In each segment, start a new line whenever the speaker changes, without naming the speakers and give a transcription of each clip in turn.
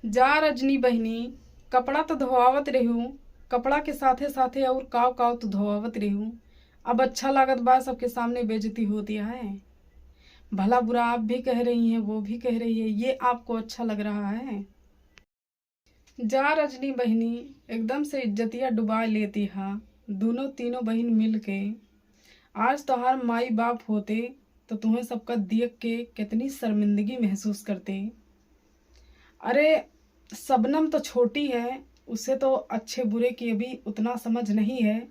जा रजनी बहनी, कपड़ा तो धोआवत रहूं, कपड़ा के साथे साथे और काव काव तो धोआवत रहूं। अब अच्छा लागत बा सबके सामने बेइज्जती होती है। भला बुरा आप भी कह रही हैं, वो भी कह रही है, ये आपको अच्छा लग रहा है? जा रजनी बहनी, एकदम से इज्जतिया डुबा लेती हा। दोनों तीनों बहन मिल के आज तोहार माई बाप होते तो तुम्हें सबका देख के कितनी शर्मिंदगी महसूस करते। अरे शबनम तो छोटी है, उसे तो अच्छे बुरे की अभी उतना समझ नहीं है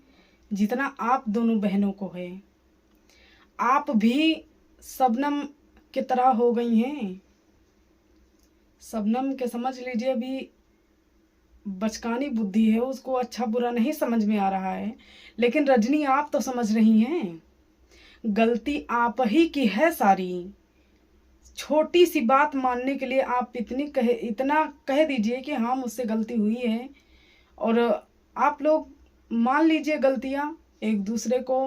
जितना आप दोनों बहनों को है। आप भी शबनम की तरह हो गई हैं। शबनम के समझ लीजिए अभी बचकानी बुद्धि है, उसको अच्छा बुरा नहीं समझ में आ रहा है। लेकिन रजनी आप तो समझ रही हैं, गलती आप ही की है सारी। छोटी सी बात मानने के लिए आप इतना कह दीजिए कि हाँ मुझसे गलती हुई है, और आप लोग मान लीजिए गलतियाँ एक दूसरे को,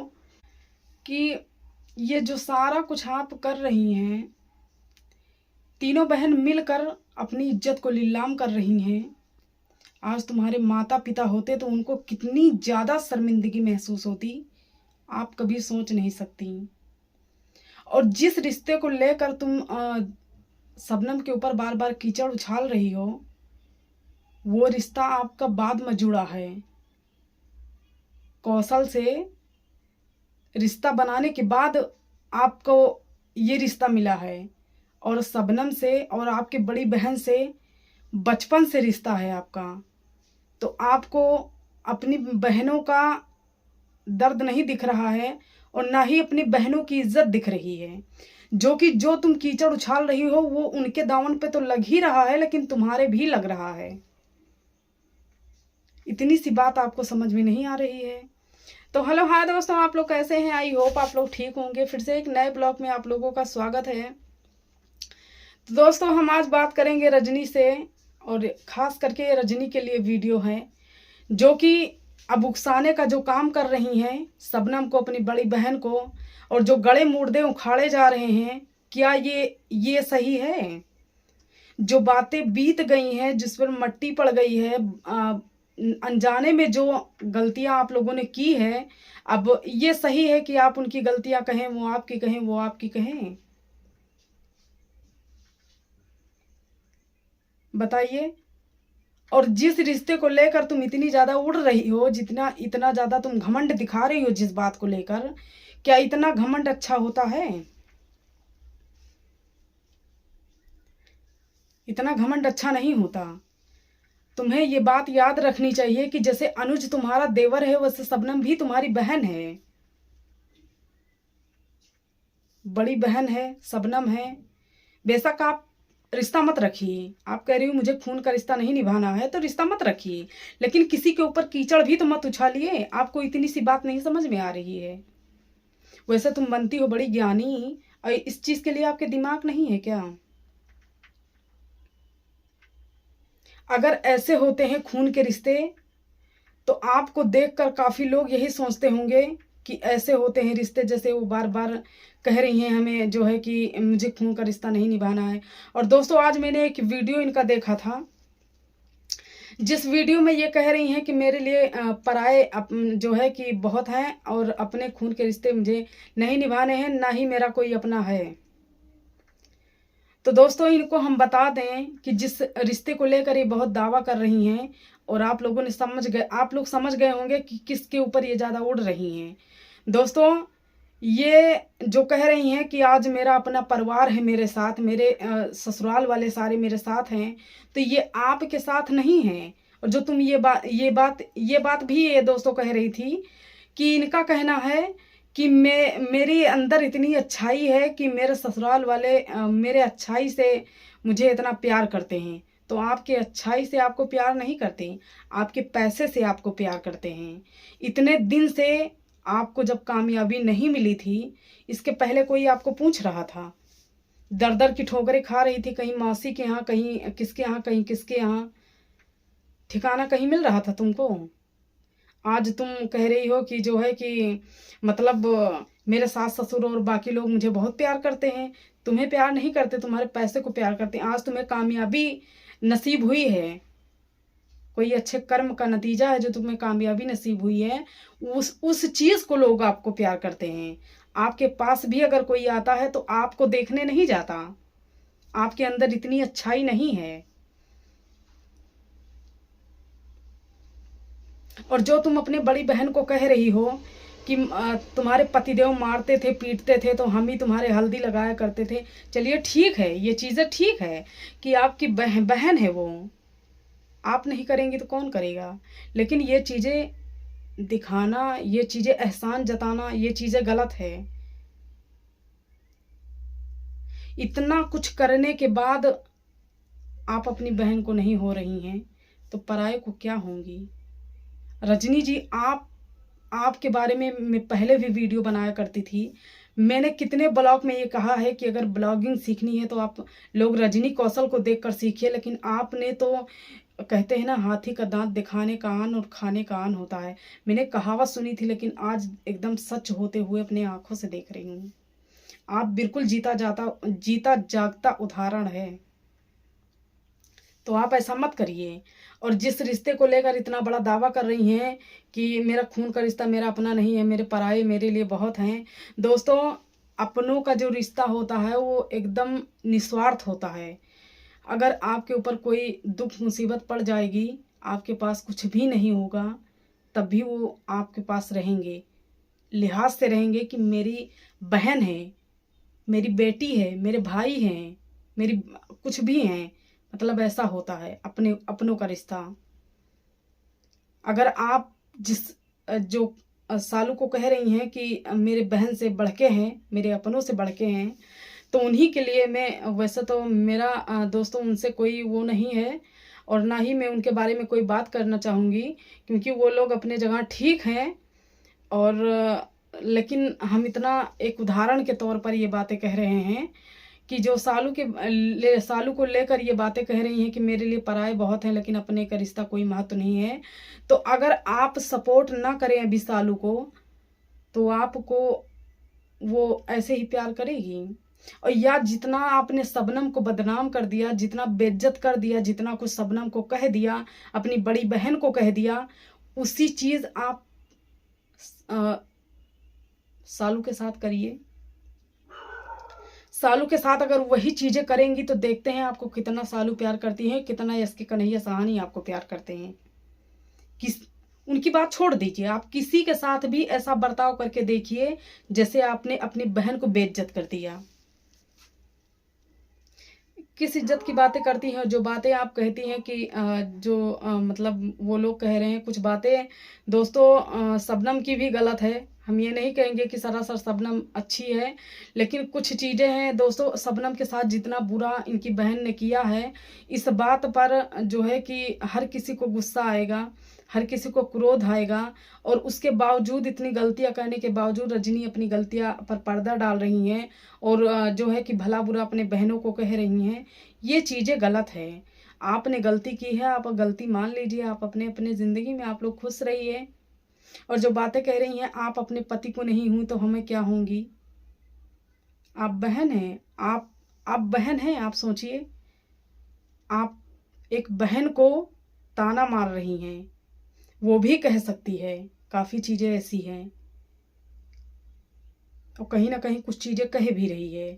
कि ये जो सारा कुछ आप कर रही हैं, तीनों बहन मिलकर अपनी इज्जत को नीलाम कर रही हैं। आज तुम्हारे माता पिता होते तो उनको कितनी ज़्यादा शर्मिंदगी महसूस होती, आप कभी सोच नहीं सकती। और जिस रिश्ते को लेकर तुम शबनम के ऊपर बार बार कीचड़ उछाल रही हो, वो रिश्ता आपका बाद में जुड़ा है। कौशल से रिश्ता बनाने के बाद आपको ये रिश्ता मिला है, और शबनम से और आपकी बड़ी बहन से बचपन से रिश्ता है आपका। तो आपको अपनी बहनों का दर्द नहीं दिख रहा है, और ना ही अपनी बहनों की इज्जत दिख रही है। जो तुम कीचड़ उछाल रही हो वो उनके दामन पे तो लग ही रहा है, लेकिन तुम्हारे भी लग रहा है। इतनी सी बात आपको समझ में नहीं आ रही है? तो हेलो हाय दोस्तों, आप लोग कैसे हैं? आई होप आप लोग ठीक होंगे। फिर से एक नए ब्लॉग में आप लोगों का स्वागत है। तो दोस्तों हम आज बात करेंगे रजनी से, और खास करके रजनी के लिए वीडियो है, जो कि अब उकसाने का जो काम कर रही हैं शबनम को, अपनी बड़ी बहन को, और जो गड़े मुर्दे उखाड़े जा रहे हैं। क्या ये सही है? जो बातें बीत गई हैं, जिस पर मट्टी पड़ गई है, अनजाने में जो गलतियां आप लोगों ने की है, अब ये सही है कि आप उनकी गलतियां कहें, वो आपकी कहें, वो आपकी कहें? बताइए। और जिस रिश्ते को लेकर तुम इतनी ज्यादा उड़ रही हो, इतना ज्यादा तुम घमंड दिखा रही हो जिस बात को लेकर, क्या इतना घमंड अच्छा होता है? इतना घमंड अच्छा नहीं होता। तुम्हें ये बात याद रखनी चाहिए कि जैसे अनुज तुम्हारा देवर है, वैसे शबनम भी तुम्हारी बहन है, बड़ी बहन है, शबनम है। बेशक आप रिश्ता मत रखिए, आप कह रही हो मुझे खून का रिश्ता नहीं निभाना है, तो रिश्ता मत रखिए, लेकिन किसी के ऊपर कीचड़ भी तो मत उछालिए। आपको इतनी सी बात नहीं समझ में आ रही है? वैसे तुम बनती हो बड़ी ज्ञानी, और इस चीज के लिए आपके दिमाग नहीं है क्या? अगर ऐसे होते हैं खून के रिश्ते, तो आपको देखकर काफी लोग यही सोचते होंगे कि ऐसे होते हैं रिश्ते, जैसे वो बार बार कह रही हैं हमें जो है कि मुझे खून का रिश्ता नहीं निभाना है। और दोस्तों आज मैंने एक वीडियो इनका देखा था, जिस वीडियो में ये कह रही हैं कि मेरे लिए पराये जो है कि बहुत हैं, और अपने खून के रिश्ते मुझे नहीं निभाने हैं, ना ही मेरा कोई अपना है। तो दोस्तों इनको हम बता दें कि जिस रिश्ते को लेकर ये बहुत दावा कर रही हैं, और आप लोग समझ गए होंगे कि किसके ऊपर ये ज़्यादा उड़ रही हैं। दोस्तों ये जो कह रही हैं कि आज मेरा अपना परिवार है मेरे साथ, मेरे ससुराल वाले सारे मेरे साथ हैं, तो ये आपके साथ नहीं है। और जो तुम ये बात भी ये दोस्तों कह रही थी कि इनका कहना है कि मेरी अंदर इतनी अच्छाई है कि मेरे ससुराल वाले मेरे अच्छाई से मुझे इतना प्यार करते हैं। तो आपके अच्छाई से आपको प्यार नहीं करते, आपके पैसे से आपको प्यार करते हैं। इतने दिन से आपको जब कामयाबी नहीं मिली थी, इसके पहले कोई आपको पूछ रहा था? दर दर की ठोकरें खा रही थी, कहीं मौसी के यहाँ, कहीं किसके यहाँ, कहीं किसके यहाँ, ठिकाना कहीं मिल रहा था तुमको? आज तुम कह रही हो कि जो है कि मतलब मेरे सास ससुर और बाकी लोग मुझे बहुत प्यार करते हैं। तुम्हें प्यार नहीं करते, तुम्हारे पैसे को प्यार करते हैं। आज तुम्हें कामयाबी नसीब हुई है, कोई अच्छे कर्म का नतीजा है जो तुम्हें कामयाबी नसीब हुई है, उस चीज़ को लोग आपको प्यार करते हैं। आपके पास भी अगर कोई आता है तो आपको देखने नहीं जाता, आपके अंदर इतनी अच्छाई नहीं है। और जो तुम अपने बड़ी बहन को कह रही हो कि तुम्हारे पतिदेव मारते थे पीटते थे तो हम ही तुम्हारे हल्दी लगाया करते थे, चलिए ठीक है, ये चीज़ें ठीक है कि आपकी बहन है वो, आप नहीं करेंगी तो कौन करेगा। लेकिन ये चीज़ें दिखाना, ये चीज़ें एहसान जताना, ये चीज़ें गलत है। इतना कुछ करने के बाद आप अपनी बहन को नहीं हो रही हैं तो पराये को क्या होंगी। रजनी जी, आपके बारे में मैं पहले भी वीडियो बनाया करती थी। मैंने कितने ब्लॉग में ये कहा है कि अगर ब्लॉगिंग सीखनी है तो आप लोग रजनी कौशल को देखकर सीखिए, लेकिन आपने तो कहते हैं ना, हाथी का दांत दिखाने का आन और खाने का आन होता है। मैंने कहावत सुनी थी लेकिन आज एकदम सच होते हुए अपने आंखों से देख रही हूँ। आप बिल्कुल जीता जागता उदाहरण है। तो आप ऐसा मत करिए। और जिस रिश्ते को लेकर इतना बड़ा दावा कर रही हैं कि मेरा खून का रिश्ता मेरा अपना नहीं है, मेरे पराये मेरे लिए बहुत हैं, दोस्तों अपनों का जो रिश्ता होता है वो एकदम निस्वार्थ होता है। अगर आपके ऊपर कोई दुख मुसीबत पड़ जाएगी, आपके पास कुछ भी नहीं होगा, तब भी वो आपके पास रहेंगे, लिहाज से रहेंगे कि मेरी बहन है, मेरी बेटी है, मेरे भाई हैं, मेरी कुछ भी हैं। मतलब ऐसा होता है अपनों का रिश्ता। अगर आप जो सालू को कह रही हैं कि मेरे बहन से बढ़ के हैं, मेरे अपनों से बढ़ के हैं, तो उन्हीं के लिए मैं, वैसे तो मेरा दोस्तों उनसे कोई वो नहीं है और ना ही मैं उनके बारे में कोई बात करना चाहूँगी, क्योंकि वो लोग अपने जगह ठीक हैं। और लेकिन हम इतना एक उदाहरण के तौर पर ये बातें कह रहे हैं कि जो सालू को लेकर ये बातें कह रही हैं कि मेरे लिए पराये बहुत हैं लेकिन अपने का रिश्ता कोई महत्व नहीं है। तो अगर आप सपोर्ट ना करें अभी सालू को, तो आपको वो ऐसे ही प्यार करेगी। और या जितना आपने शबनम को बदनाम कर दिया, जितना बेइज्जत कर दिया, जितना कुछ शबनम को कह दिया, अपनी बड़ी बहन को कह दिया, उसी चीज़ आप सालू के साथ करिए। सालू के साथ अगर वही चीज़ें करेंगी तो देखते हैं आपको कितना सालू प्यार करती है, कितना यस के कन्हैया सहानी आपको प्यार करते हैं। उनकी बात छोड़ दीजिए, आप किसी के साथ भी ऐसा बर्ताव करके देखिए जैसे आपने अपनी बहन को बेइज्जत कर दिया। किस इज्जत की बातें करती हैं, जो बातें आप कहती हैं कि मतलब वो लोग कह रहे हैं कुछ बातें, दोस्तों शबनम की भी गलत है। हम ये नहीं कहेंगे कि सरासर शबनम अच्छी है, लेकिन कुछ चीज़ें हैं दोस्तों, शबनम के साथ जितना बुरा इनकी बहन ने किया है, इस बात पर जो है कि हर किसी को गुस्सा आएगा, हर किसी को क्रोध आएगा। और उसके बावजूद, इतनी गलतियां करने के बावजूद रजनी अपनी गलतियां पर पर्दा डाल रही हैं और जो है कि भला बुरा अपने बहनों को कह रही हैं। ये चीज़ें गलत है। आपने गलती की है, आप गलती मान लीजिए, आप अपने अपने ज़िंदगी में आप लोग खुश रहिए। और जो बातें कह रही हैं, आप अपने पति को नहीं हुई तो हमें क्या होंगी। आप बहन हैं, आप बहन हैं। आप सोचिए, आप एक बहन को ताना मार रही हैं, वो भी कह सकती है, काफ़ी चीज़ें ऐसी हैं और कहीं ना कहीं कुछ चीज़ें कह भी रही है,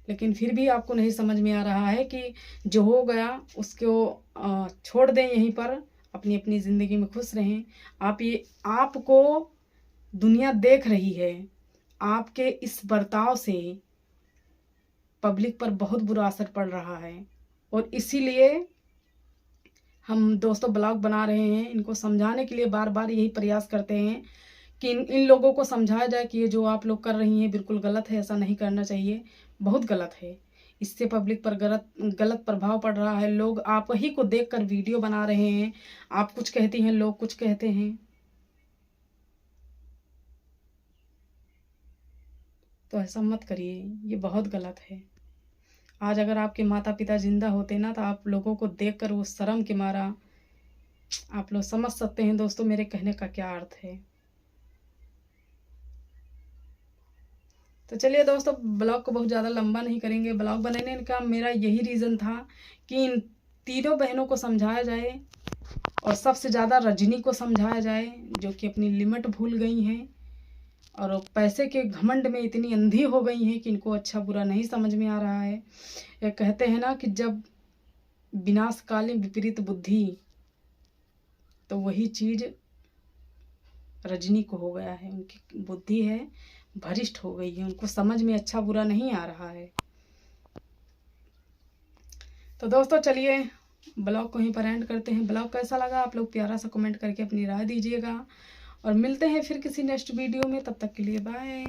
लेकिन फिर भी आपको नहीं समझ में आ रहा है कि जो हो गया उसको छोड़ दें, यहीं पर अपनी अपनी ज़िंदगी में खुश रहें। आपको दुनिया देख रही है, आपके इस बर्ताव से पब्लिक पर बहुत बुरा असर पड़ रहा है। और इसीलिए हम दोस्तों ब्लॉग बना रहे हैं, इनको समझाने के लिए बार बार यही प्रयास करते हैं कि इन लोगों को समझाया जाए कि ये जो आप लोग कर रही हैं बिल्कुल गलत है, ऐसा नहीं करना चाहिए, बहुत गलत है। इससे पब्लिक पर गलत प्रभाव पड़ रहा है। लोग आप ही को देखकर वीडियो बना रहे हैं, आप कुछ कहती हैं, लोग कुछ कहते हैं। तो ऐसा मत करिए, ये बहुत गलत है। आज अगर आपके माता पिता जिंदा होते ना, तो आप लोगों को देखकर वो शर्म के मारा, आप लोग समझ सकते हैं दोस्तों मेरे कहने का क्या अर्थ है। तो चलिए दोस्तों, ब्लॉग को बहुत ज़्यादा लंबा नहीं करेंगे। ब्लॉग बनाने का मेरा यही रीज़न था कि इन तीनों बहनों को समझाया जाए और सबसे ज़्यादा रजनी को समझाया जाए, जो कि अपनी लिमिट भूल गई हैं और वो पैसे के घमंड में इतनी अंधी हो गई हैं कि इनको अच्छा बुरा नहीं समझ में आ रहा है। ये कहते हैं ना कि जब विनाशकालीन विपरीत बुद्धि, तो वही चीज़ रजनी को हो गया है। उनकी बुद्धि है भ्रष्ट हो गई है, उनको समझ में अच्छा बुरा नहीं आ रहा है। तो दोस्तों चलिए ब्लॉग को यहीं पर एंड करते हैं। ब्लॉग कैसा लगा आप लोग प्यारा सा कमेंट करके अपनी राय दीजिएगा और मिलते हैं फिर किसी नेक्स्ट वीडियो में। तब तक के लिए बाय।